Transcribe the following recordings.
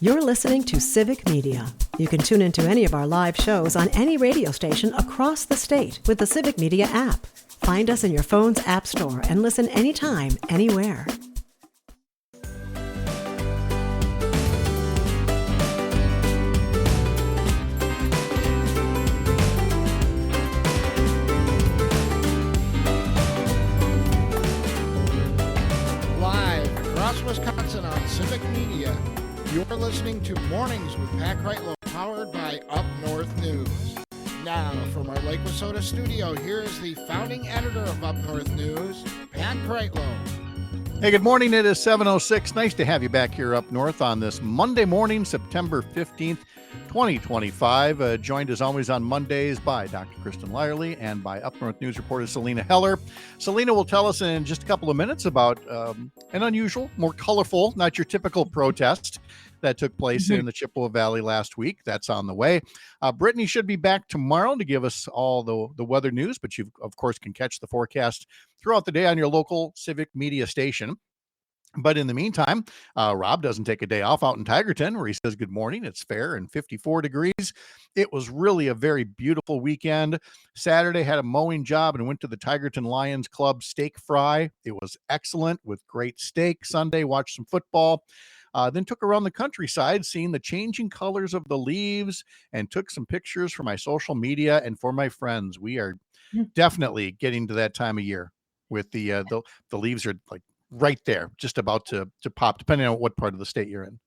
You're listening to Civic Media. You can tune into any of our live shows on any radio station across the state with the Civic Media app. Find us in your phone's app store and listen anytime, anywhere. Live across Wisconsin on Civic Media, you're listening to Mornings with Pat Kreitlow, powered by Up North News. Now, from our Lake Wissota studio, here is the founding editor of Up North News, Pat Kreitlow. Hey, good morning. It is 7:06. Nice to have you back here up north on this Monday morning, September 15th, 2025. Joined as always on Mondays by Dr. Kristen Lyerly and by Up North News reporter Selena Heller. Selena will tell us in just a couple of minutes about an unusual, more colorful, not your typical protest that took place in the Chippewa Valley last week. That's on the way. Brittany should be back tomorrow to give us all the weather news, but you, of course, can catch the forecast throughout the day on your local Civic Media station. But in the meantime, Rob doesn't take a day off out in Tigerton, where he says good morning. It's fair and 54 degrees. It was really a very beautiful weekend. Saturday had a mowing job and went to the Tigerton Lions Club steak fry. It was excellent with great steak. Sunday, watched some football. Then took around the countryside, seeing the changing colors of the leaves, and took some pictures for my social media and for my friends. We are definitely getting to that time of year with the leaves are like right there, just about to pop, depending on what part of the state you're in.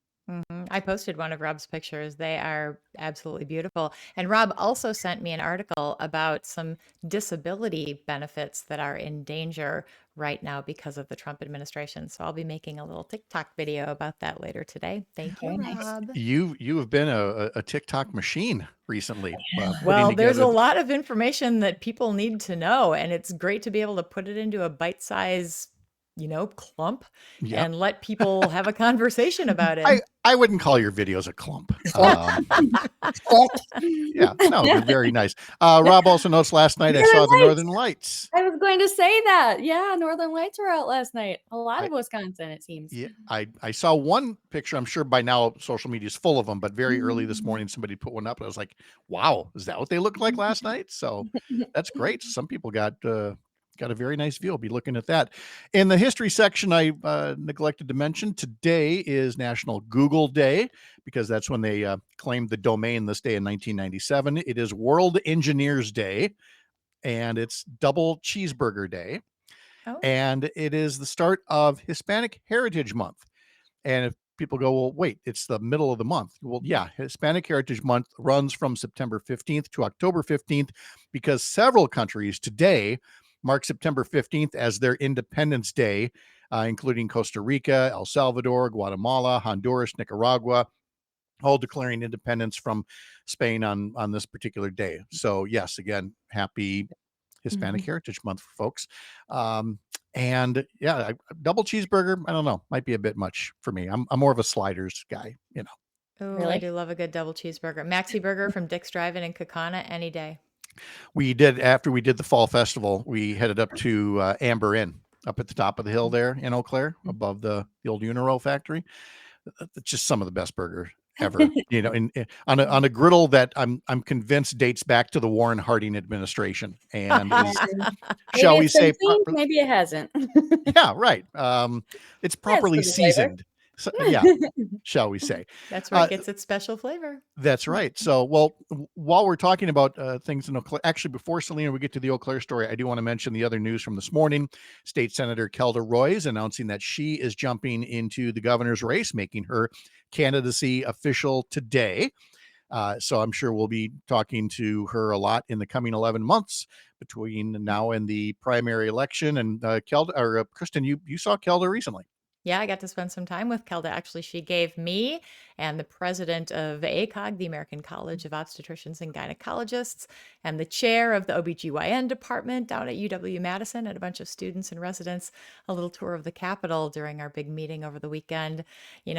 I posted one of Rob's pictures. They are absolutely beautiful. And Rob also sent me an article about some disability benefits that are in danger right now because of the Trump administration. So I'll be making a little TikTok video about that later today. Thank you, Rob. You have been a TikTok machine recently. Well, there's a lot of information that people need to know, and it's great to be able to put it into a bite-size clump and let people have a conversation about it. I wouldn't call your videos a clump. Yeah, no, they're very nice. Rob also noticed last night I saw the Northern Lights. I was going to say that. Yeah, Northern Lights were out last night. A lot of Wisconsin, it seems. Yeah, I saw one picture. I'm sure by now social media is full of them, but very early this morning somebody put one up and I was like, wow, is that what they looked like last night? So that's great. Some people got a very nice view. I'll be looking at that. In the history section, I neglected to mention today is National Google Day, because that's when they claimed the domain this day in 1997. It is World Engineers Day, and it's Double Cheeseburger Day. Oh. And it is the start of Hispanic Heritage Month. And if people go, well, wait, it's the middle of the month. Well, yeah, Hispanic Heritage Month runs from September 15th to October 15th, because several countries today mark September 15th as their Independence Day, including Costa Rica, El Salvador, Guatemala, Honduras, Nicaragua, all declaring independence from Spain on this particular day. So yes, again, happy Hispanic Heritage Month for folks. And yeah, double cheeseburger, I don't know, might be a bit much for me. I'm more of a sliders guy, Oh, Really? I do love a good double cheeseburger. Maxi Burger from Dick's Drive-In in Kaukauna any day. After we did the fall festival, we headed up to Amber Inn up at the top of the hill there in Eau Claire, above the old Uniro factory. It's just some of the best burgers ever, on a griddle that I'm convinced dates back to the Warren Harding administration, and is, shall we say, maybe it hasn't. yeah, right. It's properly seasoned. So, yeah, shall we say. That's where it gets its special flavor. That's right. So, well, while we're talking about things in Eau Claire, actually, before Selena, we get to the Eau Claire story, I do want to mention the other news from this morning. State Senator Kelda Roys announcing that she is jumping into the governor's race, making her candidacy official today. So I'm sure we'll be talking to her a lot in the coming 11 months between now and the primary election. And Kristen, you saw Kelda recently. Yeah, I got to spend some time with Kelda. Actually, she gave me and the president of ACOG, the American College of Obstetricians and Gynecologists, and the chair of the OBGYN department down at UW-Madison, and a bunch of students and residents a little tour of the Capitol during our big meeting over the weekend.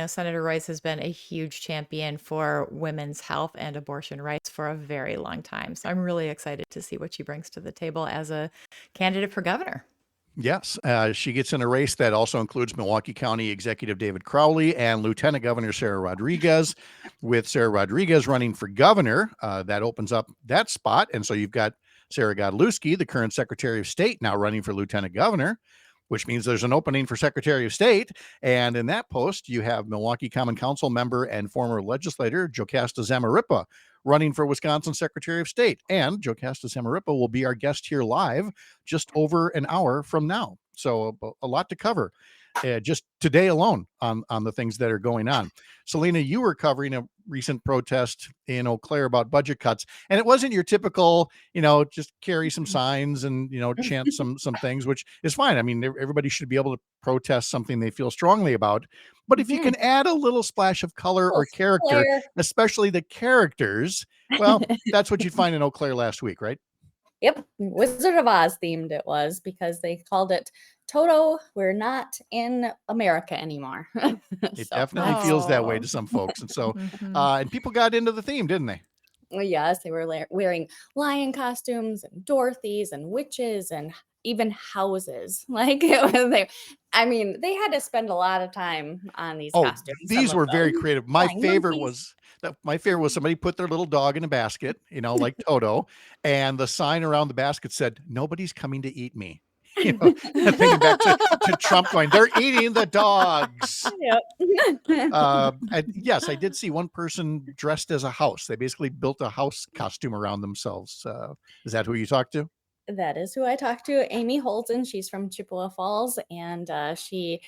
Senator Royce has been a huge champion for women's health and abortion rights for a very long time. So I'm really excited to see what she brings to the table as a candidate for governor. Yes, she gets in a race that also includes Milwaukee County Executive David Crowley and Lieutenant Governor Sarah Rodriguez. With Sarah Rodriguez running for governor, that opens up that spot. And so you've got Sarah Godlewski, the current Secretary of State, now running for Lieutenant Governor, which means there's an opening for Secretary of State. And in that post, you have Milwaukee Common Council member and former legislator Jocasta Zamarripa running for Wisconsin Secretary of State. And Jocasta Zamarripa will be our guest here live just over an hour from now. So a lot to cover just today alone on the things that are going on. Selena, you were covering a recent protest in Eau Claire about budget cuts, and it wasn't your typical, just carry some signs and, chant some things, which is fine. I mean, everybody should be able to protest something they feel strongly about. But if you can add a little splash of color or character, especially the characters, well, that's what you'd find in Eau Claire last week, right? Yep, Wizard of Oz themed it was, because they called it Toto, we're not in America anymore. It definitely feels that way to some folks. And so, and people got into the theme, didn't they? Well, yes, they were wearing lion costumes and Dorothy's and witches and even houses. Like it was, they had to spend a lot of time on these costumes. These were very creative. My favorite was somebody put their little dog in a basket, like Toto, and the sign around the basket said, "Nobody's coming to eat me." Thinking back to Trump going, "They're eating the dogs." Yep. And yes, I did see one person dressed as a house. They basically built a house costume around themselves. Is that who you talked to? That is who I talked to, Amy Holton. She's from Chippewa Falls, and she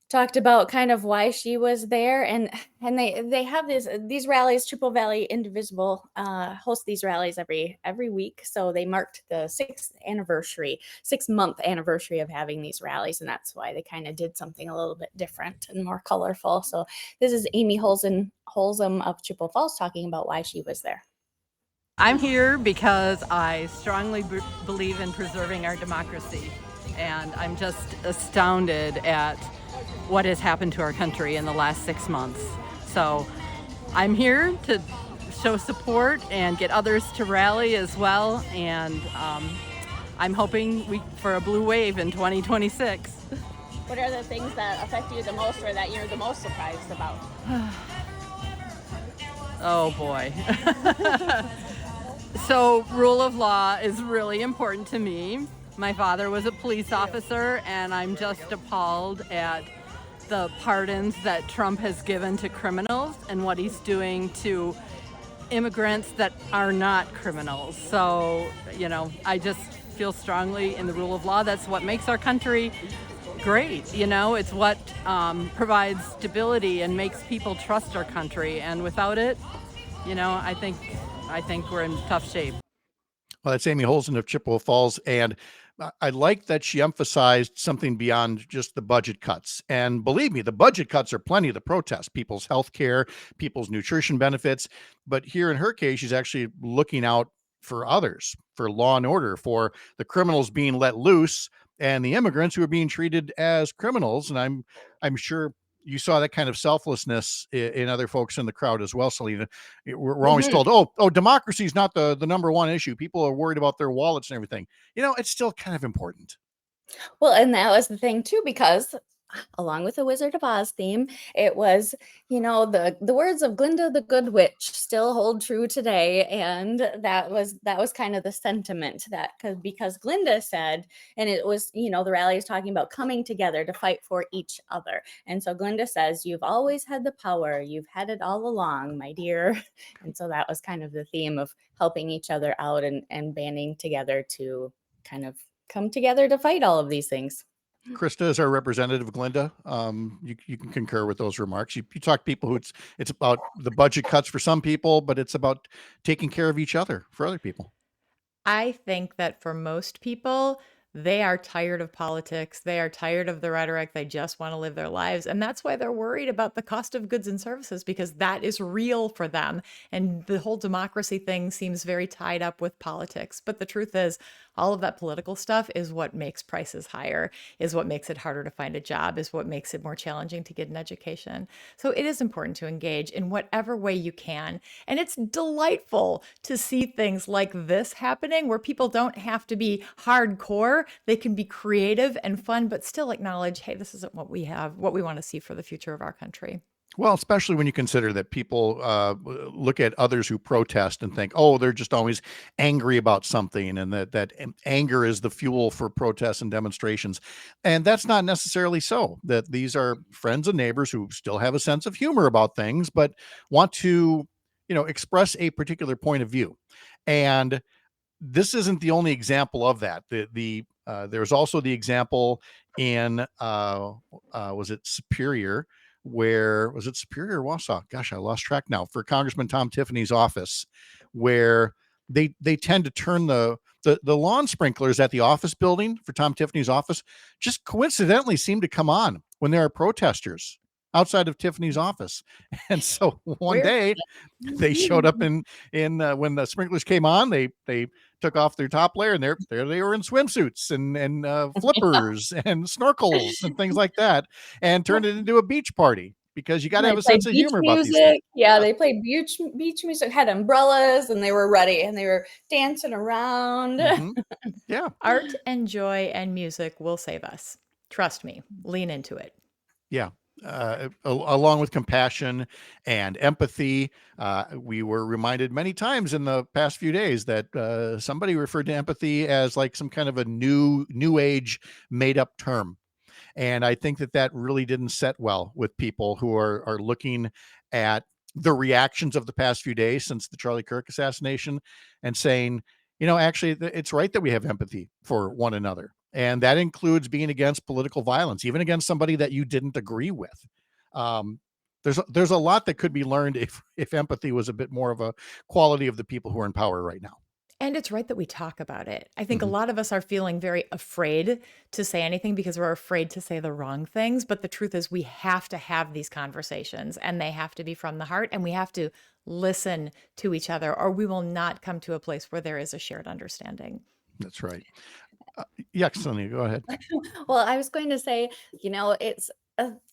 talked about kind of why she was there, and they have these rallies. Chippewa Valley Indivisible hosts these rallies every week. So they marked the 6-month anniversary of having these rallies, and that's why they kind of did something a little bit different and more colorful. So this is Amy Holzum of Chippewa Falls talking about why she was there. I'm here because I strongly believe in preserving our democracy, and I'm just astounded at what has happened to our country in the last 6 months. So I'm here to show support and get others to rally as well, and I'm hoping for a blue wave in 2026. What are the things that affect you the most, or that you're the most surprised about? Oh boy. So rule of law is really important to me. My father was a police officer, and I'm just appalled at the pardons that Trump has given to criminals and what he's doing to immigrants that are not criminals. So, I just feel strongly in the rule of law. That's what makes our country great. It's what provides stability and makes people trust our country. And without it, I think we're in tough shape. Well, that's Amy Holzum of Chippewa Falls, and I like that she emphasized something beyond just the budget cuts. And believe me, the budget cuts are plenty of the protest, people's health care, people's nutrition benefits. But here in her case, she's actually looking out for others, for law and order, for the criminals being let loose and the immigrants who are being treated as criminals. And I'm sure you saw that kind of selflessness in other folks in the crowd as well, Selena. We're always told, oh, democracy is not the number one issue. People are worried about their wallets and everything. It's still kind of important. Well, and that was the thing too, because along with the Wizard of Oz theme, it was, the words of Glinda the Good Witch still hold true today. And that was kind of the sentiment because Glinda said, and it was, the rally is talking about coming together to fight for each other. And so Glinda says, "You've always had the power. You've had it all along, my dear." And so that was kind of the theme of helping each other out and banding together to kind of come together to fight all of these things. Krista is our representative, Glinda. You can concur with those remarks. You talk to people who it's about the budget cuts for some people, but it's about taking care of each other for other people. I think that for most people, they are tired of politics. They are tired of the rhetoric. They just want to live their lives. And that's why they're worried about the cost of goods and services, because that is real for them. And the whole democracy thing seems very tied up with politics. But the truth is, All of that political stuff is what makes prices higher, is what makes it harder to find a job, is what makes it more challenging to get an education. So it is important to engage in whatever way you can. And it's delightful to see things like this happening where people don't have to be hardcore. They can be creative and fun, but still acknowledge, hey, this isn't what we have, what we want to see for the future of our country. Well, especially when you consider that people look at others who protest and think, oh, they're just always angry about something, and that anger is the fuel for protests and demonstrations. And that's not necessarily so. That these are friends and neighbors who still have a sense of humor about things, but want to, express a particular point of view. And this isn't the only example of that. There's also the example in was it Superior? Was it Superior or Wausau? Gosh, I lost track now. For Congressman Tom Tiffany's office, where they tend to turn the lawn sprinklers at the office building for Tom Tiffany's office just coincidentally seem to come on when there are protesters outside of Tiffany's office. And so one day they showed up in when the sprinklers came on, they took off their top layer, and there they were in swimsuits and flippers and snorkels and things like that, and turned it into a beach party, because you got to have a sense of humor about these things. Yeah, they played beach music, had umbrellas, and they were ready, and they were dancing around. Yeah. Art and joy and music will save us. Trust me, lean into it. Yeah. Along with compassion and empathy. We were reminded many times in the past few days that somebody referred to empathy as like some kind of a new age made up term. And I think that really didn't set well with people who are looking at the reactions of the past few days since the Charlie Kirk assassination and saying, actually, it's right that we have empathy for one another. And that includes being against political violence, even against somebody that you didn't agree with. There's a lot that could be learned if empathy was a bit more of a quality of the people who are in power right now. And it's right that we talk about it. I think a lot of us are feeling very afraid to say anything because we're afraid to say the wrong things. But the truth is we have to have these conversations, and they have to be from the heart, and we have to listen to each other, or we will not come to a place where there is a shared understanding. That's right. Yeah, Sonia, go ahead. Well, I was going to say, it's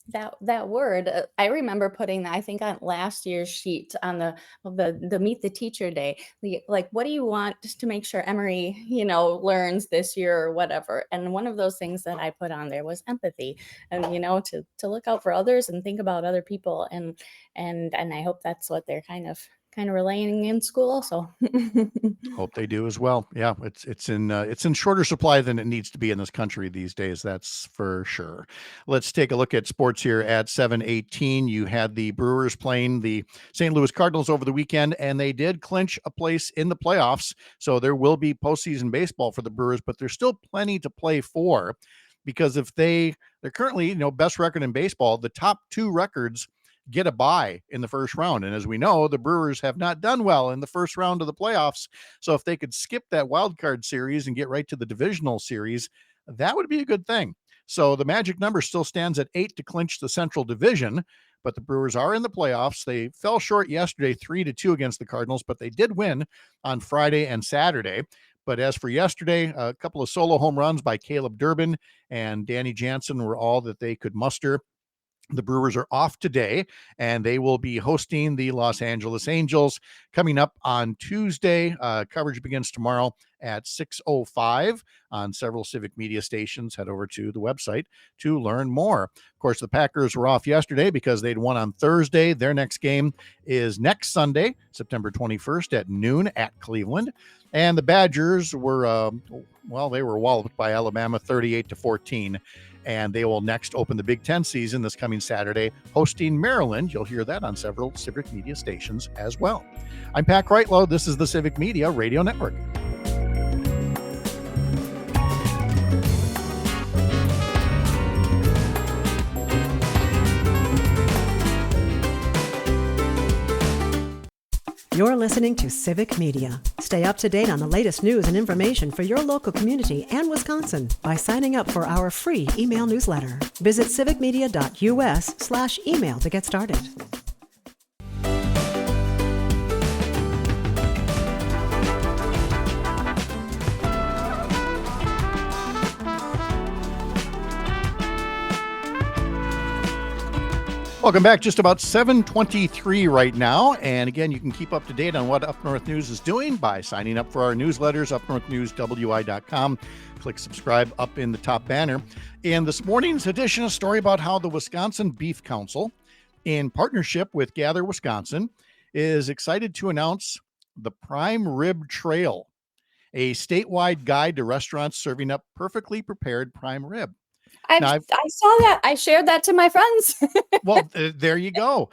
that word. I remember putting that, I think, on last year's sheet on the Meet the Teacher Day. What do you want to make sure Emory, learns this year or whatever? And one of those things that I put on there was empathy, and to look out for others and think about other people, and I hope that's what they're kind of relaying in school also. Hope they do as well. Yeah, it's in shorter supply than it needs to be in this country these days. That's for sure. Let's take a look at sports here at 7:18. You had the Brewers playing the St. Louis Cardinals over the weekend, and they did clinch a place in the playoffs. So there will be postseason baseball for the Brewers, but there's still plenty to play for, because if they're currently, best record in baseball, the top two records get a bye in the first round. And as we know, the Brewers have not done well in the first round of the playoffs. So if they could skip that wild card series and get right to the divisional series, that would be a good thing. So the magic number still stands at 8 to clinch the Central Division, but the Brewers are in the playoffs. They fell short yesterday, 3-2 against the Cardinals, but they did win on Friday and Saturday. But as for yesterday, a couple of solo home runs by Caleb Durbin and Danny Jansen were all that they could muster. The Brewers are off today, and they will be hosting the Los Angeles Angels coming up on Tuesday. Coverage begins tomorrow at 6:05 on several Civic Media stations. Head over to the website to learn more. Of course, the Packers were off yesterday because they'd won on Thursday. Their next game is next Sunday, September 21st at noon at Cleveland. And the Badgers were, they were walloped by Alabama 38-14. And they will next open the Big Ten season this coming Saturday, hosting Maryland. You'll hear that on several Civic Media stations as well. I'm Pat Kreitlow. This is the Civic Media Radio Network. You're listening to Civic Media. Stay up to date on the latest news and information for your local community and Wisconsin by signing up for our free email newsletter. Visit civicmedia.us/email to get started. Welcome back. Just about 7:23 right now. And again, you can keep up to date on what Up North News is doing by signing up for our newsletters, upnorthnewswi.com. Click subscribe up in the top banner. In this morning's edition, a story about how the Wisconsin Beef Council, in partnership with Gather Wisconsin, is excited to announce the Prime Rib Trail, a statewide guide to restaurants serving up perfectly prepared prime rib. I Now, saw that. I shared that to my friends. Well, there you go.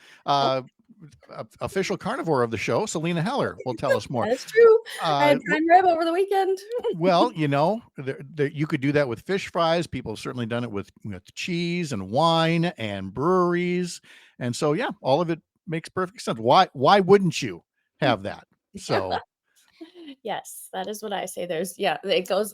Official carnivore of the show, Selena Heller, will tell us more. That's true. I had prime rib over the weekend. Well, you could do that with fish fries. People have certainly done it with cheese and wine and breweries. And so, yeah, all of it makes perfect sense. Why wouldn't you have that? So, Yes, that is what I say. It goes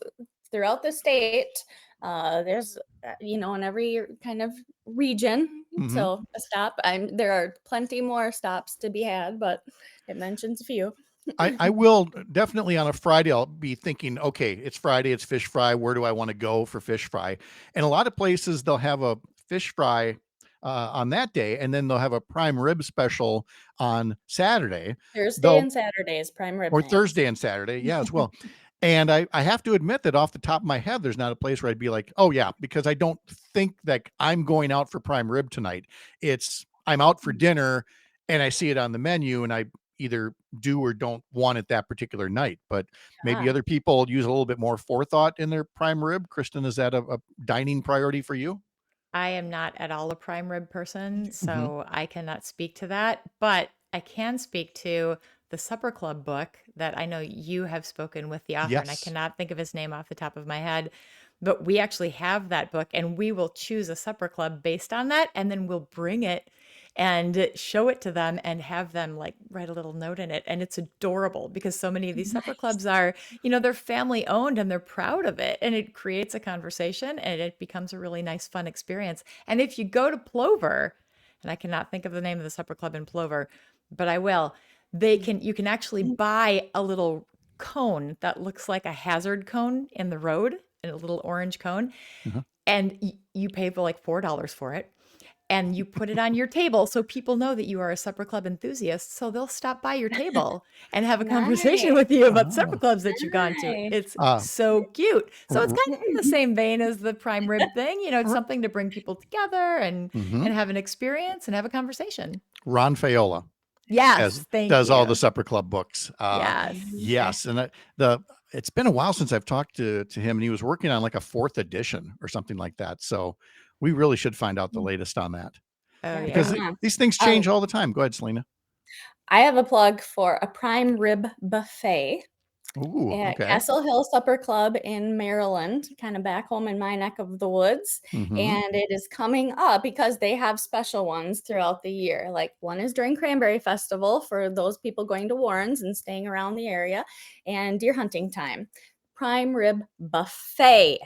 throughout the state. There's, in every kind of region. Mhm. So a stop. There are plenty more stops to be had, but it mentions a few. I will definitely on a Friday, I'll be thinking, okay, it's Friday, it's fish fry. Where do I want to go for fish fry? And a lot of places they'll have a fish fry on that day, and then they'll have a prime rib special on Saturday. Thursday and Saturday is prime rib Or night. Thursday and Saturday, yeah, as well. And I have to admit that off the top of my head, there's not a place where I'd be like, oh yeah, because I don't think that I'm going out for prime rib tonight. I'm out for dinner and I see it on the menu and I either do or don't want it that particular night. But maybe other people use a little bit more forethought in their prime rib. Kristen, is that a dining priority for you? I am not at all a prime rib person, so I cannot speak to that. But I can speak to the Supper Club book that I know you have spoken with the author, and I Yes. cannot think of his name off the top of my head. But we actually have that book, and we will choose a supper club based on that, and then we'll bring it and show it to them and have them like write a little note in it. And it's adorable because so many of these supper clubs are, they're family owned and they're proud of it. And it creates a conversation and it becomes a really nice, fun experience. And if you go to Plover, and I cannot think of the name of the supper club in Plover, but I will, you can actually buy a little cone that looks like a hazard cone in the road, and a little orange cone. Mhm. And you pay for like $4 for it. And you put it on your table so people know that you are a supper club enthusiast. So they'll stop by your table and have a conversation with you about supper clubs that you've gone to. Nice. It's Uh, so cute. So it's kind of in the same vein as the prime rib thing. It's something to bring people together and Mhm. have an experience and have a conversation. Ron Fayola Yes, thank does all you. the supper club books. Yes. Yes, and it's been a while since I've talked to him, and he was working on like a 4th edition or something like that. So we really should find out the latest on that Oh, Yeah. because yeah. these things change all the time. Go ahead, Selena. I have a plug for a prime rib buffet Ooh, at okay. Castle Hill Supper Club in Maryland, kind of back home in my neck of the woods. Mhm. And it is coming up because they have special ones throughout the year. Like one is during Cranberry Festival for those people going to Warren's and staying around the area, and deer hunting time. Prime rib buffet.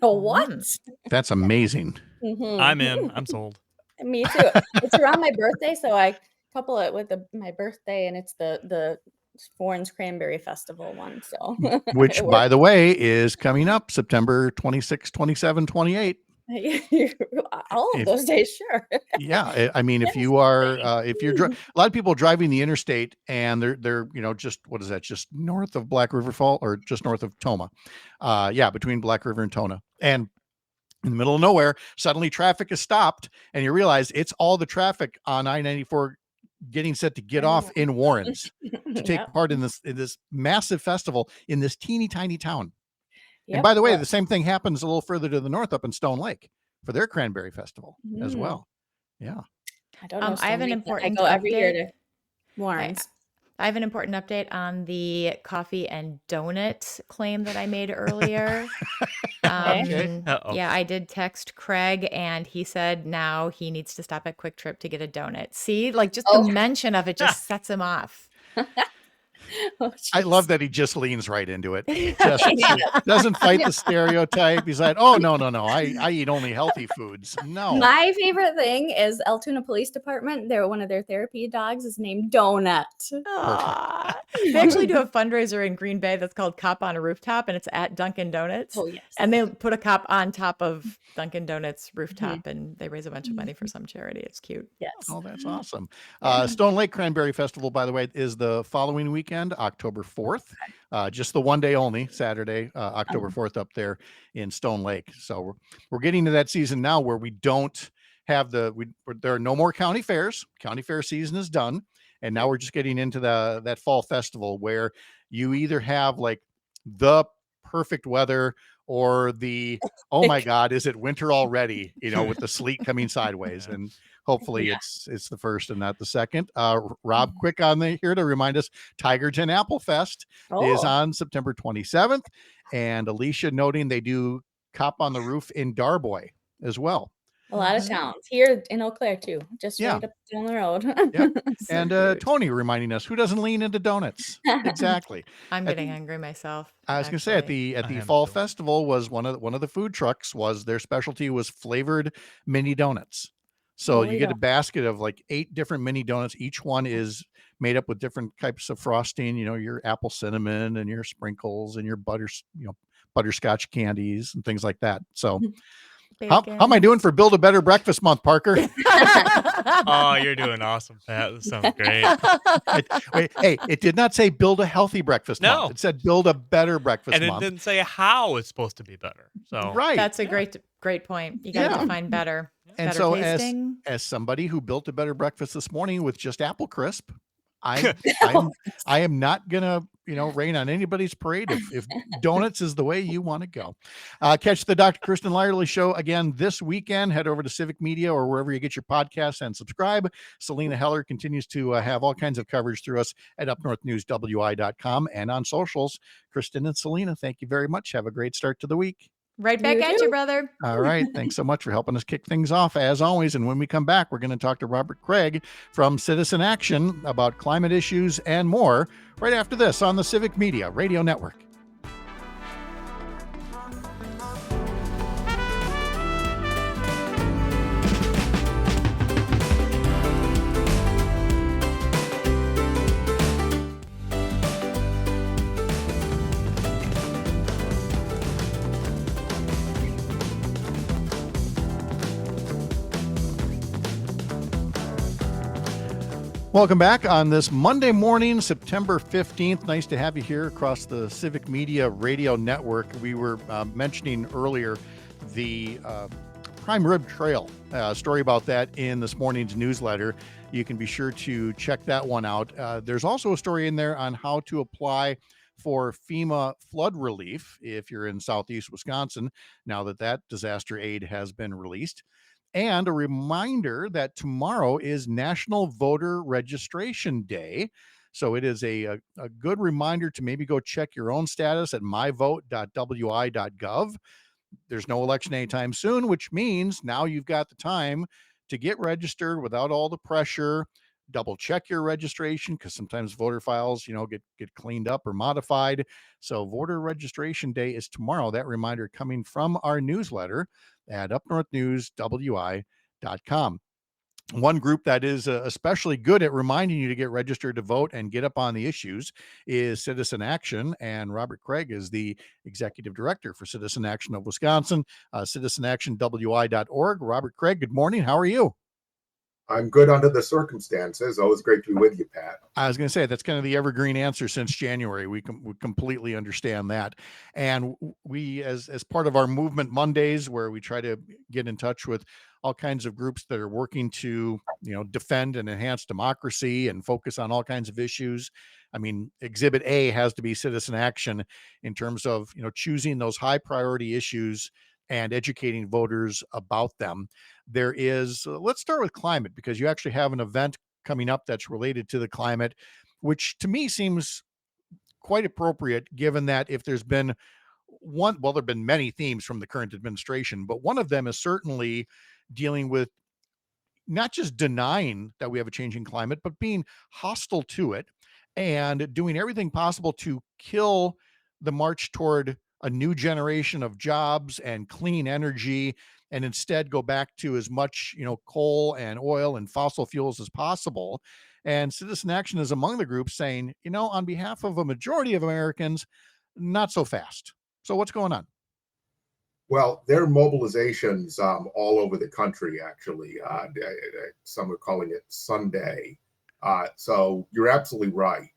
What? That's amazing. Mhm. I'm in. I'm sold. Me too. It's around my birthday, so I couple it with my birthday, and it's the Warren's Cranberry Festival one. So Which, it by works. the way, is coming up September 26, 27, 28. All of If- those days, sure. Yeah, I mean, if Yes, you are, exciting. if you're, a lot of people driving the interstate and they're, just, what is that? Just north of Black River Fall or just north of Toma. Yeah, between Black River and Tona. And in the middle of nowhere, suddenly traffic is stopped and you realize it's all the traffic on I-94 getting set to get off in Warren's to take Yep. part in this massive festival in this teeny tiny town. And Yep. by the way, Well, the same thing happens a little further to the north up in Stone Lake for their Cranberry Festival as Mm. well. Yeah. I don't know. I have Stone an Lake, but I important go every year update. to Warren's. I have an important update on the coffee and donut claim that I made earlier. Okay. Uh-oh. Yeah, I did text Craig and he said now he needs to stop at Quick Trip to get a donut. See, like just the Oh. mention of it just sets him off. Oh, I love jeez. that he just leans right into it. Just doesn't fight the stereotype. He's like, oh, no. I eat only healthy foods. No. My favorite thing is Altoona Police Department. One of their therapy dogs is named Donut. Aw. They actually do a fundraiser in Green Bay that's called Cop on a Rooftop, and it's at Dunkin' Donuts. Oh, yes. And they put a cop on top of Dunkin' Donuts rooftop, and they raise a bunch of money for some charity. It's cute. Yes. Oh, that's awesome. Stone Lake Cranberry Festival, by the way, is the following weekend, October 4th. Just the one day only, Saturday, October 4th up there in Stone Lake. So we're getting to that season now where we don't have there are no more county fairs. County fair season is done. And now we're just getting into that fall festival where you either have like the perfect weather or oh my God, is it winter already? With the sleet coming sideways, and hopefully it's the first and not the second. Rob, quick on here to remind us, Tigerton Apple Fest is on September 27th, and Alicia noting they do Cop on the Roof in Darboy as well. A lot of towns here in Eau Claire too, just right up down the road. Yeah. And Tony reminding us, who doesn't lean into donuts? Exactly. I'm getting hungry myself. I was going to say at the fall festival was one of the food trucks was their specialty was flavored mini donuts. So you get a basket of like 8 different mini donuts. Each one is made up with different types of frosting, your apple cinnamon and your sprinkles and your butterscotch candies and things like that. So how am I doing for Build a Better Breakfast Month, Parker? Oh, you're doing awesome, Pat. That sounds great. Hey, it did not say build a healthy breakfast month. It said build a better breakfast month. And it didn't say how it's supposed to be better. So right. That's a great point. You got to define better. And better so tasting. as somebody who built a better breakfast this morning with just apple crisp, I am not gonna rain on anybody's parade if donuts is the way you want to go. Catch the Dr. Kristen Lyerly show again this weekend. Head over to Civic Media or wherever you get your podcasts and subscribe. Selena Heller continues to have all kinds of coverage through us at upnorthnewswi.com and on socials. Kristen and Selena, thank you very much. Have a great start to the week. Right back at you, brother. All right. Thanks so much for helping us kick things off, as always. And when we come back, we're going to talk to Robert Craig from Citizen Action about climate issues and more right after this on the Civic Media Radio Network. Welcome back on this Monday morning, September 15th. Nice to have you here across the Civic Media Radio Network. We were mentioning earlier the Prime Rib Trail, story about that in this morning's newsletter. You can be sure to check that one out. There's also a story in there on how to apply for FEMA flood relief if you're in Southeast Wisconsin, now that disaster aid has been released. And a reminder that tomorrow is National Voter Registration Day. So it is a good reminder to maybe go check your own status at myvote.wi.gov. There's no election anytime soon, which means now you've got the time to get registered without all the pressure. Double check your registration because sometimes voter files, get cleaned up or modified. So Voter Registration Day is tomorrow. That reminder coming from our newsletter at upnorthnewswi.com. One group that is especially good at reminding you to get registered to vote and get up on the issues is Citizen Action. And Robert Craig is the executive director for Citizen Action of Wisconsin, citizenactionwi.org. Robert Craig, good morning. How are you? I'm good under the circumstances. Always great to be with you, Pat. I was going to say that's kind of the evergreen answer since January. We completely understand that. And we, as part of our Movement Mondays, where we try to get in touch with all kinds of groups that are working to, defend and enhance democracy and focus on all kinds of issues. I mean, Exhibit A has to be Citizen Action in terms of, choosing those high priority issues and educating voters about them. There is, let's start with climate, because you actually have an event coming up that's related to the climate, which to me seems quite appropriate, given that if there's been there've been many themes from the current administration, but one of them is certainly dealing with not just denying that we have a changing climate, but being hostile to it. and doing everything possible to kill the march toward a new generation of jobs and clean energy, and instead go back to as much, coal and oil and fossil fuels as possible. And Citizen Action is among the groups saying, on behalf of a majority of Americans, not so fast. So what's going on? Well, there are mobilizations all over the country, actually. Some are calling it Sunday. So you're absolutely right.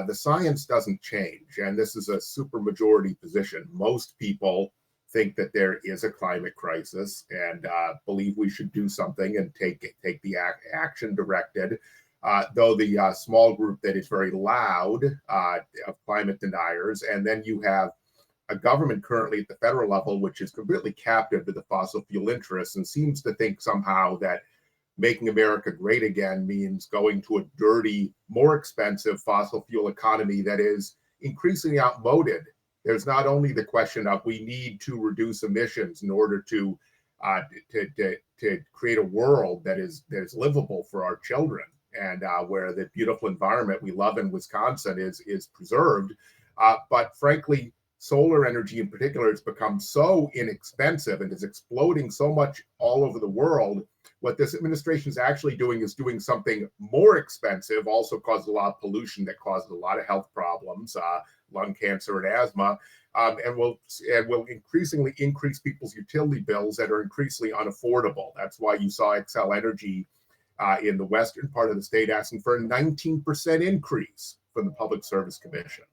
The science doesn't change, and this is a supermajority position. Most people think that there is a climate crisis and believe we should do something and take the action directed. Though the small group that is very loud of climate deniers, and then you have a government currently at the federal level which is completely captive to the fossil fuel interests and seems to think somehow that making America great again means going to a dirty, more expensive fossil fuel economy that is increasingly outmoded. There's not only the question of we need to reduce emissions in order to create a world that is livable for our children and where the beautiful environment we love in Wisconsin is preserved, but frankly, solar energy in particular has become so inexpensive and is exploding so much all over the world. What this administration is actually doing is doing something more expensive, also causes a lot of pollution that causes a lot of health problems, lung cancer and asthma, and will increasingly increase people's utility bills that are increasingly unaffordable. That's why you saw Xcel Energy in the western part of the state asking for a 19% increase from the Public Service Commission.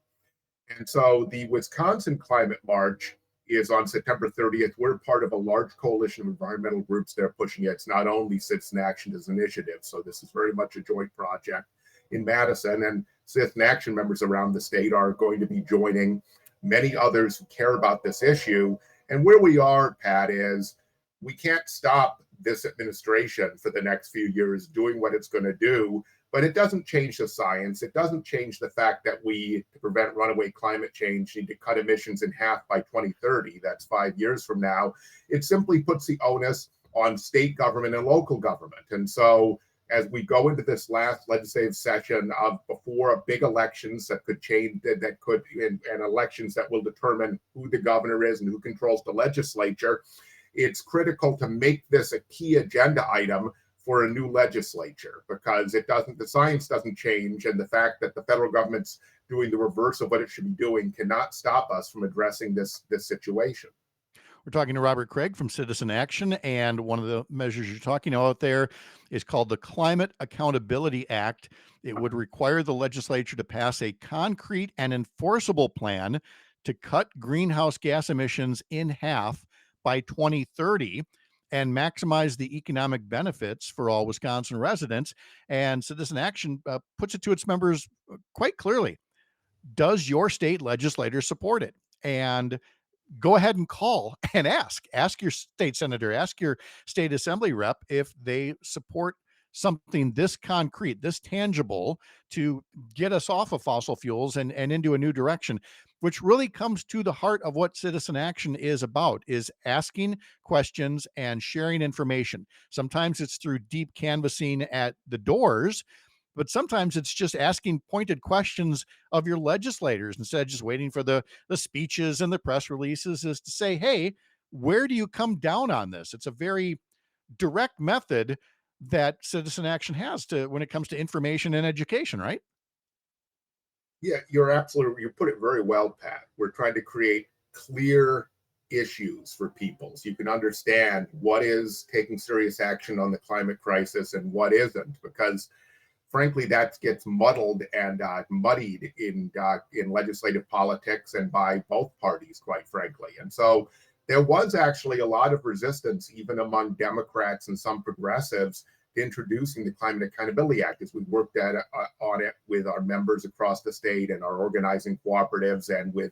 And so the Wisconsin Climate March is on September 30th. We're part of a large coalition of environmental groups that are pushing it. It's not only Citizen Action as an initiative. So this is very much a joint project in Madison. And Citizen Action members around the state are going to be joining many others who care about this issue. And where we are, Pat, is we can't stop this administration for the next few years doing what it's going to do. But it doesn't change the science. It doesn't change the fact that we, to prevent runaway climate change, need to cut emissions in half by 2030. That's 5 years from now. It simply puts the onus on state government and local government. And so as we go into this last legislative session of before big elections that could change, and elections that will determine who the governor is and who controls the legislature, it's critical to make this a key agenda item for a new legislature, because the science doesn't change, and the fact that the federal government's doing the reverse of what it should be doing cannot stop us from addressing this situation. We're talking to Robert Craig from Citizen Action, and one of the measures you're talking about there is called the Climate Accountability Act. It would require the legislature to pass a concrete and enforceable plan to cut greenhouse gas emissions in half by 2030. And maximize the economic benefits for all Wisconsin residents. And Citizen Action puts it to its members quite clearly. Does your state legislator support it? And go ahead and call and ask your state senator, ask your state assembly rep if they support something this concrete, this tangible, to get us off of fossil fuels and into a new direction, which really comes to the heart of what Citizen Action is about, is asking questions and sharing information. Sometimes it's through deep canvassing at the doors, but sometimes it's just asking pointed questions of your legislators instead of just waiting for the speeches and the press releases, is to say, hey, where do you come down on this? It's a very direct method that Citizen Action has when it comes to information and education, right? Yeah, you put it very well, Pat. We're trying to create clear issues for people so you can understand what is taking serious action on the climate crisis and what isn't, because frankly, that gets muddled and muddied in legislative politics and by both parties, quite frankly. And so there was actually a lot of resistance, even among Democrats and some progressives, to introducing the Climate Accountability Act, as we worked on it with our members across the state and our organizing cooperatives and with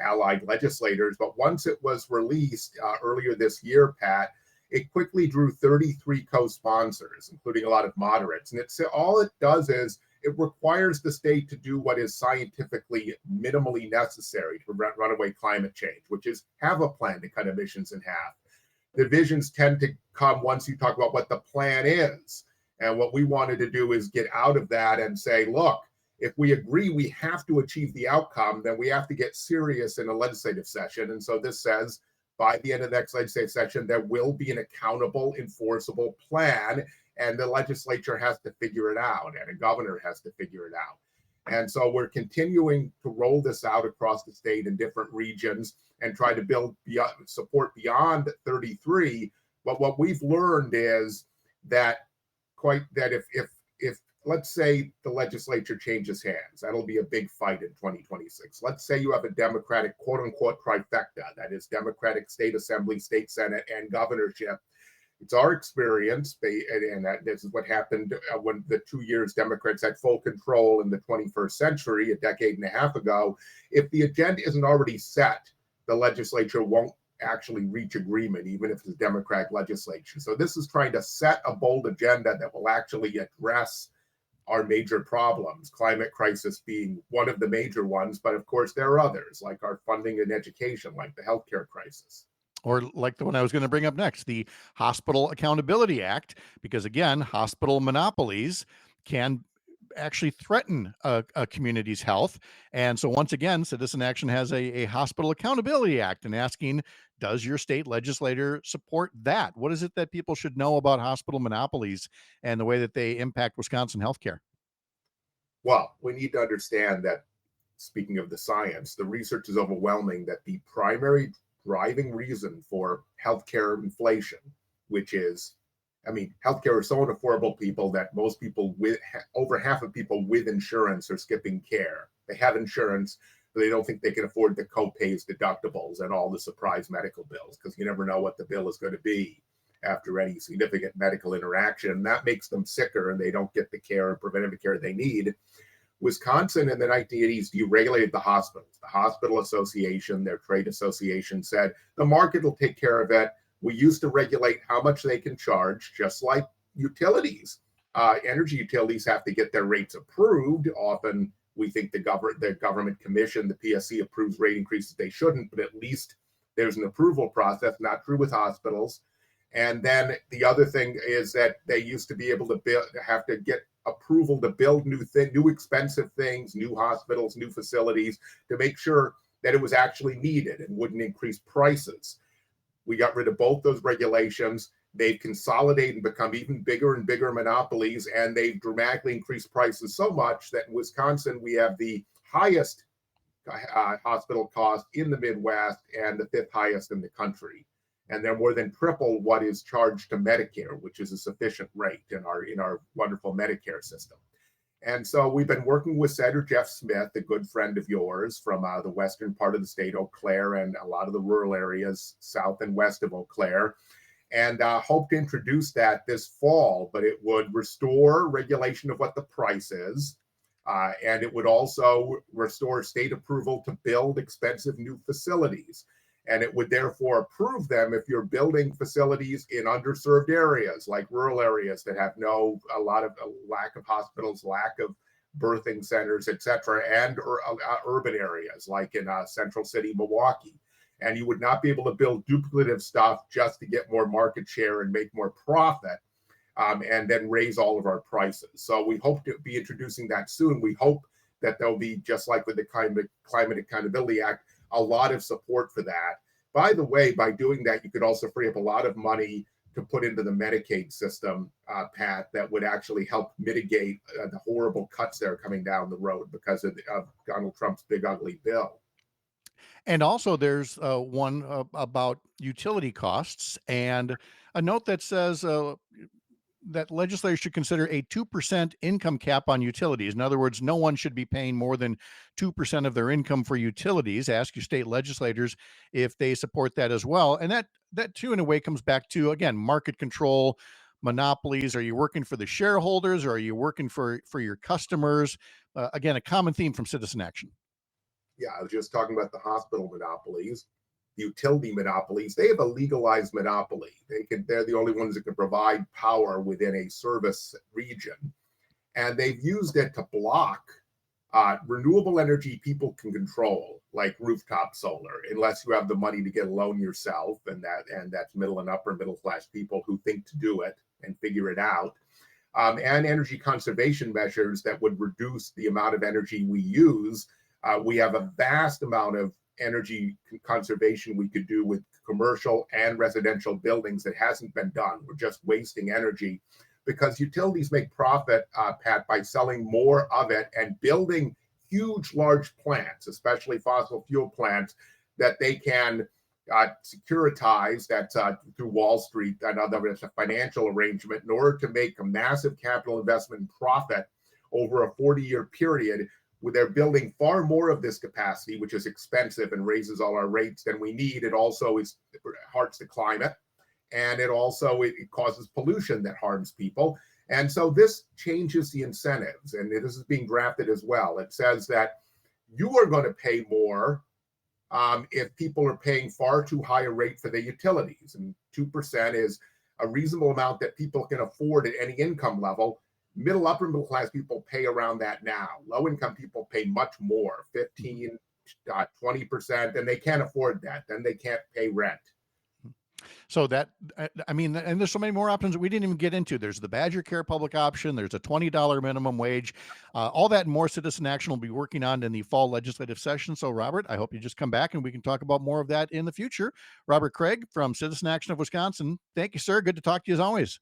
allied legislators. But once it was released earlier this year, Pat, it quickly drew 33 co-sponsors, including a lot of moderates. And all it does is it requires the state to do what is scientifically minimally necessary to prevent runaway climate change, which is have a plan to cut emissions in half. Divisions tend to come once you talk about what the plan is. And what we wanted to do is get out of that and say, look, if we agree we have to achieve the outcome, then we have to get serious in a legislative session. And so this says by the end of the next legislative session, there will be an accountable, enforceable plan, and the legislature has to figure it out, and a governor has to figure it out. And so we're continuing to roll this out across the state in different regions and try to build support beyond 33. But what we've learned is that if let's say the legislature changes hands, that'll be a big fight in 2026. Let's say you have a Democratic quote unquote trifecta, that is Democratic state assembly, state senate, and governorship. It's our experience, and that this is what happened when the 2 years Democrats had full control in the 21st century, a decade and a half ago. If the agenda isn't already set, the legislature won't actually reach agreement, even if it's a Democratic legislature. So this is trying to set a bold agenda that will actually address our major problems, climate crisis being one of the major ones. But of course, there are others, like our funding and education, like the healthcare crisis. Or like the one I was going to bring up next, the Hospital Accountability Act, because again, hospital monopolies can actually threaten a community's health. And so once again, Citizen Action has a Hospital Accountability Act and asking, does your state legislator support that? What is it that people should know about hospital monopolies and the way that they impact Wisconsin healthcare? Well, we need to understand that, speaking of the science, the research is overwhelming that the primary driving reason for healthcare inflation, which is, healthcare is so unaffordable, people, that most people over half of people with insurance are skipping care. They have insurance, but they don't think they can afford the co-pays, deductibles, and all the surprise medical bills, because you never know what the bill is going to be after any significant medical interaction. And that makes them sicker, and they don't get the care and preventative care they need. Wisconsin in the 1980s deregulated the hospitals. The Hospital Association, their trade association, said the market will take care of it. We used to regulate how much they can charge, just like utilities. Energy utilities have to get their rates approved. Often we think the government commission, the PSC, approves rate increases they shouldn't, but at least there's an approval process. Not true with hospitals. And then the other thing is that they used to be able to have to get approval to build new expensive things, new hospitals, new facilities, to make sure that it was actually needed and wouldn't increase prices. We got rid of both those regulations. They've consolidated and become even bigger and bigger monopolies, and they've dramatically increased prices so much that in Wisconsin, we have the highest hospital cost in the Midwest and the 5th highest in the country. And they're more than triple what is charged to Medicare, which is a sufficient rate in our wonderful Medicare system. And so we've been working with Senator Jeff Smith, a good friend of yours from the western part of the state, Eau Claire, and a lot of the rural areas south and west of Eau Claire, and hope to introduce that this fall. But it would restore regulation of what the price is, and it would also restore state approval to build expensive new facilities. And it would therefore approve them if you're building facilities in underserved areas, like rural areas that have a lack of hospitals, lack of birthing centers, et cetera, and urban areas like in Central City, Milwaukee. And you would not be able to build duplicative stuff just to get more market share and make more profit, and then raise all of our prices. So we hope to be introducing that soon. We hope that there'll be, just like with the Climate Accountability Act, a lot of support for that. By the way, by doing that, you could also free up a lot of money to put into the Medicaid system, Pat, that would actually help mitigate the horrible cuts that are coming down the road because of Donald Trump's big, ugly bill. And also there's one about utility costs, and a note that says that legislators should consider a 2% income cap on utilities. In other words, no one should be paying more than 2% of their income for utilities. Ask your state legislators if they support that as well. And that too, in a way, comes back to, again, market control, monopolies. Are you working for the shareholders, or are you working for your customers? Again, a common theme from Citizen Action. Yeah, I was just talking about the hospital monopolies. Utility monopolies, they have a legalized monopoly. They're the only ones that can provide power within a service region. And they've used it to block renewable energy people can control, like rooftop solar, unless you have the money to get a loan yourself. And that's middle and upper middle class people who think to do it and figure it out. and energy conservation measures that would reduce the amount of energy we use. We have a vast amount of energy conservation we could do with commercial and residential buildings that hasn't been done. We're just wasting energy because utilities make profit, Pat, by selling more of it and building huge, large plants, especially fossil fuel plants, that they can securitize through Wall Street and other. It's a financial arrangement in order to make a massive capital investment and profit over a 40-year period, where they're building far more of this capacity, which is expensive and raises all our rates than we need. It also hurts the climate, and it causes pollution that harms people. And so this changes the incentives, and this is being drafted as well. It says that you are going to pay more if people are paying far too high a rate for their utilities. And 2% is a reasonable amount that people can afford at any income level. Upper middle class people pay around that now. Low income people pay much more, 15, 20%, and they can't afford that. Then they can't pay rent. So that, I mean, and there's so many more options that we didn't even get into. There's the Badger Care public option. There's a $20 minimum wage. All that and more Citizen Action will be working on in the fall legislative session. So, Robert, I hope you just come back and we can talk about more of that in the future. Robert Craig from Citizen Action of Wisconsin. Thank you, sir. Good to talk to you as always.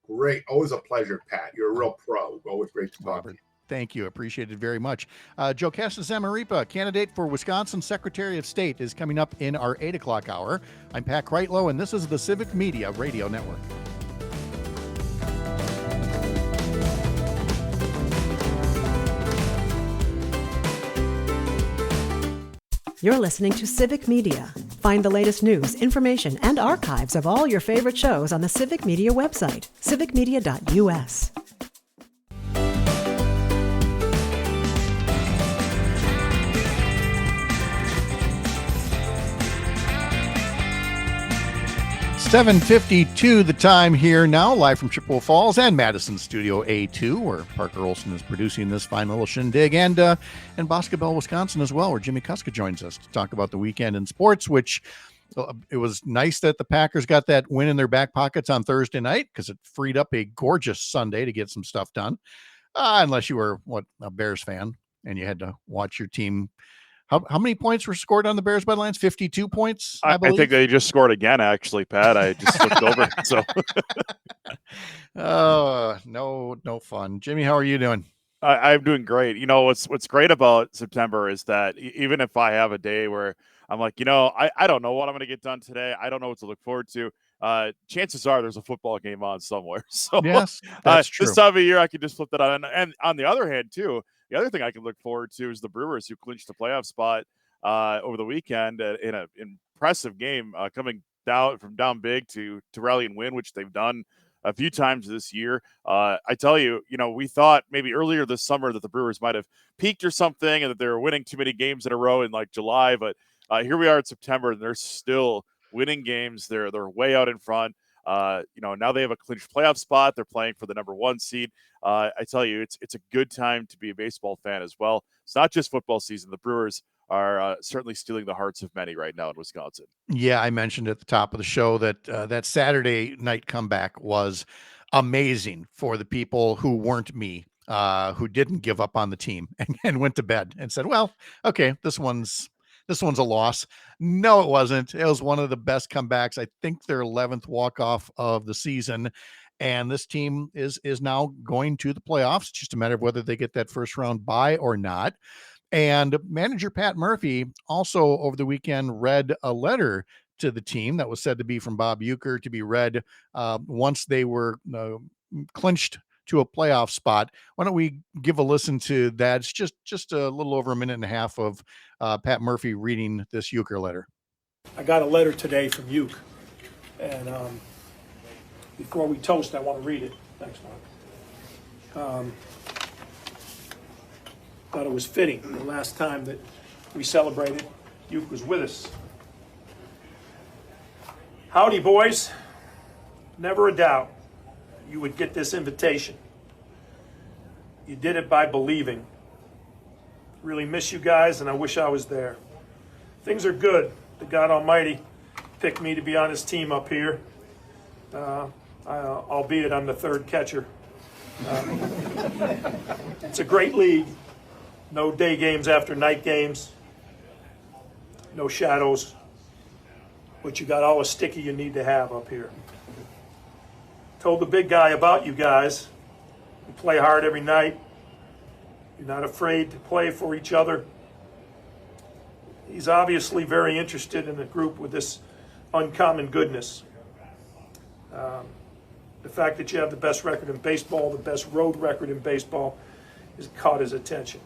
Great. Always a pleasure, Pat. You're a real pro. Always great to talk to you. Thank you. Appreciate it very much. Joe Castasamaripa, candidate for Wisconsin Secretary of State, is coming up in our 8 o'clock hour. I'm Pat Kreitlow, and this is the Civic Media Radio Network. You're listening to Civic Media. Find the latest news, information, and archives of all your favorite shows on the Civic Media website, civicmedia.us. $7:52 the time here now, live from Chippewa Falls and Madison Studio A2, where Parker Olson is producing this fine little shindig, and Boscobel, Wisconsin as well, where Jimmy Kuska joins us to talk about the weekend in sports, which it was nice that the Packers got that win in their back pockets on Thursday night because it freed up a gorgeous Sunday to get some stuff done, unless you were, a Bears fan and you had to watch your team. How many points were scored on the Bears by Lions? 52 points, I believe. I think they just scored again, actually, Pat. I just looked over. So, no fun. Jimmy, how are you doing? I'm doing great. What's great about September is that even if I have a day where I'm like, I don't know what I'm going to get done today, I don't know what to look forward to, chances are there's a football game on somewhere. So yes, that's true. This time of year, I can just flip that on. And on the other hand, too, the other thing I can look forward to is the Brewers, who clinched the playoff spot over the weekend in an impressive game, coming down big to rally and win, which they've done a few times this year. I tell you, we thought maybe earlier this summer that the Brewers might have peaked or something and that they were winning too many games in a row in like July, but here we are in September and they're still winning games. They're way out in front. Now they have a clinched playoff spot. They're playing for the number 1 seed. I tell you, it's a good time to be a baseball fan as well. It's not just football season. The Brewers are certainly stealing the hearts of many right now in Wisconsin. Yeah, I mentioned at the top of the show that that Saturday night comeback was amazing for the people who weren't me, who didn't give up on the team and went to bed and said, well, okay, this one's a loss. No, it wasn't. It was one of the best comebacks. I think their 11th walk-off of the season. And this team is now going to the playoffs. It's just a matter of whether they get that first round bye or not. And manager Pat Murphy also over the weekend read a letter to the team that was said to be from Bob Uecker to be read once they were clinched to a playoff spot. Why don't we give a listen to that? It's just a little over a minute and a half of Pat Murphy reading this Uecker letter. I got a letter today from Ueck, and before we toast, I want to read it. Thanks, Mark. Thought it was fitting. The last time that we celebrated, Ueck was with us. Howdy, boys. Never a doubt you would get this invitation. You did it by believing. Really miss you guys, and I wish I was there. Things are good. The God Almighty picked me to be on his team up here, albeit I'm the third catcher. It's a great league. No day games after night games. No shadows. But you got all the sticky you need to have up here. Told the big guy about you guys. You play hard every night. You're not afraid to play for each other. He's obviously very interested in the group with this uncommon goodness. The fact that you have the best record in baseball, the best road record in baseball, has caught his attention.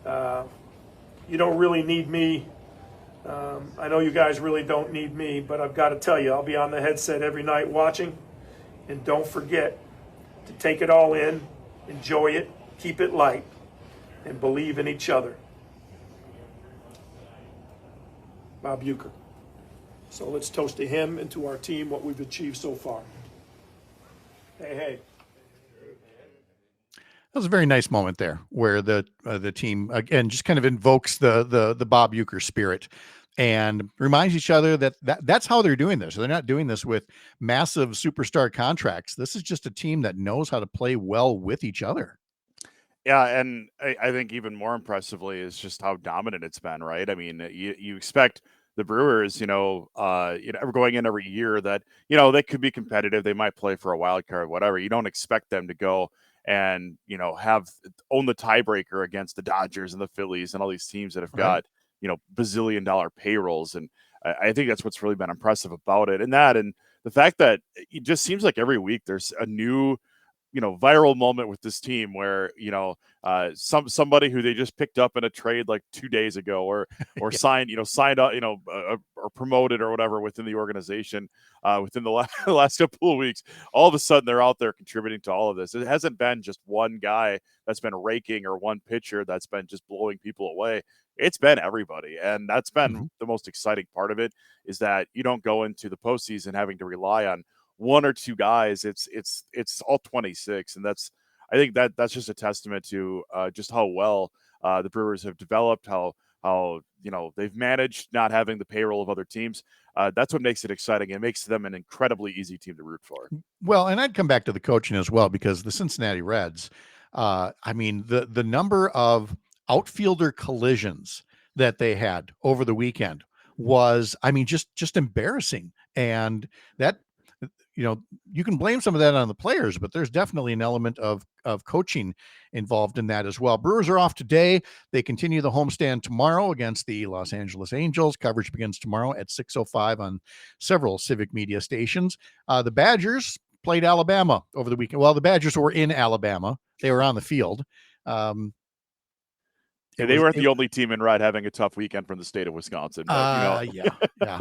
You don't really need me. I know you guys really don't need me, but I've got to tell you, I'll be on the headset every night watching. And don't forget to take it all in, enjoy it, keep it light, and believe in each other. Bob Uecker. So let's toast to him and to our team, what we've achieved so far. Hey, hey. That was a very nice moment there where the team, again, just kind of invokes the Bob Uecker spirit and reminds each other that's how they're doing this. They're not doing this with massive superstar contracts. This is just a team that knows how to play well with each other. Yeah, and I think even more impressively is just how dominant it's been, right? I mean, you expect the Brewers, going in every year that, they could be competitive. They might play for a wild card, whatever. You don't expect them to go and, own the tiebreaker against the Dodgers and the Phillies and all these teams that have got, bazillion-dollar payrolls. And I think that's what's really been impressive about it. And the fact that it just seems like every week there's a new, viral moment with this team where, somebody who they just picked up in a trade like 2 days ago or signed up, or promoted or whatever within the organization within the last couple of weeks, all of a sudden they're out there contributing to all of this. It hasn't been just one guy that's been raking or one pitcher that's been just blowing people away. It's been everybody. And that's been the most exciting part of it, is that you don't go into the postseason having to rely on one or two guys. It's all 26. And I think that's just a testament to just how well the Brewers have developed, how they've managed not having the payroll of other teams. That's what makes it exciting. It makes them an incredibly easy team to root for. Well, and I'd come back to the coaching as well, because the Cincinnati Reds, the number of outfielder collisions that they had over the weekend was, just embarrassing. And that, you can blame some of that on the players, but there's definitely an element of coaching involved in that as well. Brewers are off today. They continue the homestand tomorrow against the Los Angeles Angels. Coverage begins tomorrow at 6:05 on several Civic Media stations. The Badgers played Alabama over the weekend. Well, the Badgers were in Alabama. They were on the field. They weren't the only team in Red having a tough weekend from the state of Wisconsin. But, yeah.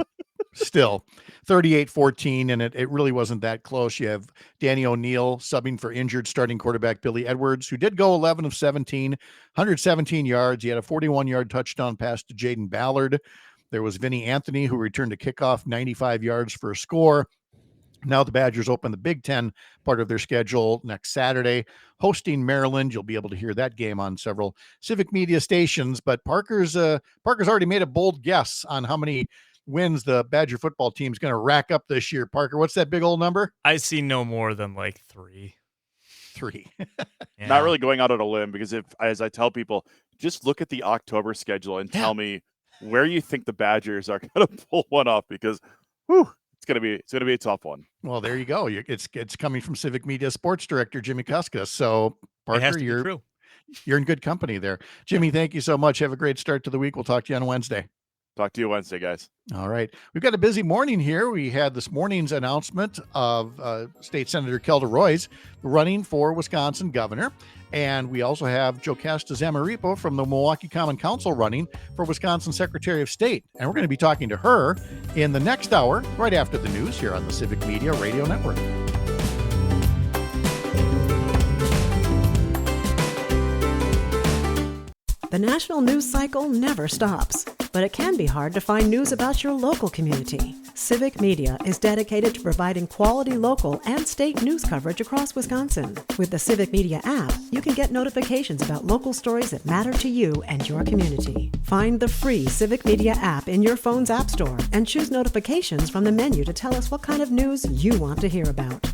Still 38-14, and it really wasn't that close. You have Danny O'Neill subbing for injured starting quarterback Billy Edwards, who did go 11 of 17, 117 yards. He had a 41-yard touchdown pass to Jaden Ballard. There was Vinny Anthony, who returned to kickoff 95 yards for a score. Now the Badgers open the Big Ten part of their schedule next Saturday, hosting Maryland. You'll be able to hear that game on several Civic Media stations. But Parker's already made a bold guess on how many wins the Badger football team is going to rack up this year. Parker, what's that big old number? I see no more than like 3. Yeah. Not really going out on a limb, because as I tell people, just look at the October schedule and tell me where you think the Badgers are going to pull one off, because it's going to be a tough one. Well, there you go. It's coming from Civic Media sports director Jimmy Kuska. So Parker, you're in good company there. Jimmy, thank you so much. Have a great start to the week. We'll talk to you on Wednesday. Talk to you Wednesday, guys. All right. We've got a busy morning here. We had this morning's announcement of State Senator Kelda Roys running for Wisconsin governor. And we also have Jocasta Zamaripo from the Milwaukee Common Council running for Wisconsin Secretary of State. And we're going to be talking to her in the next hour, right after the news here on the Civic Media Radio Network. The national news cycle never stops, but it can be hard to find news about your local community. Civic Media is dedicated to providing quality local and state news coverage across Wisconsin. With the Civic Media app, you can get notifications about local stories that matter to you and your community. Find the free Civic Media app in your phone's app store and choose notifications from the menu to tell us what kind of news you want to hear about.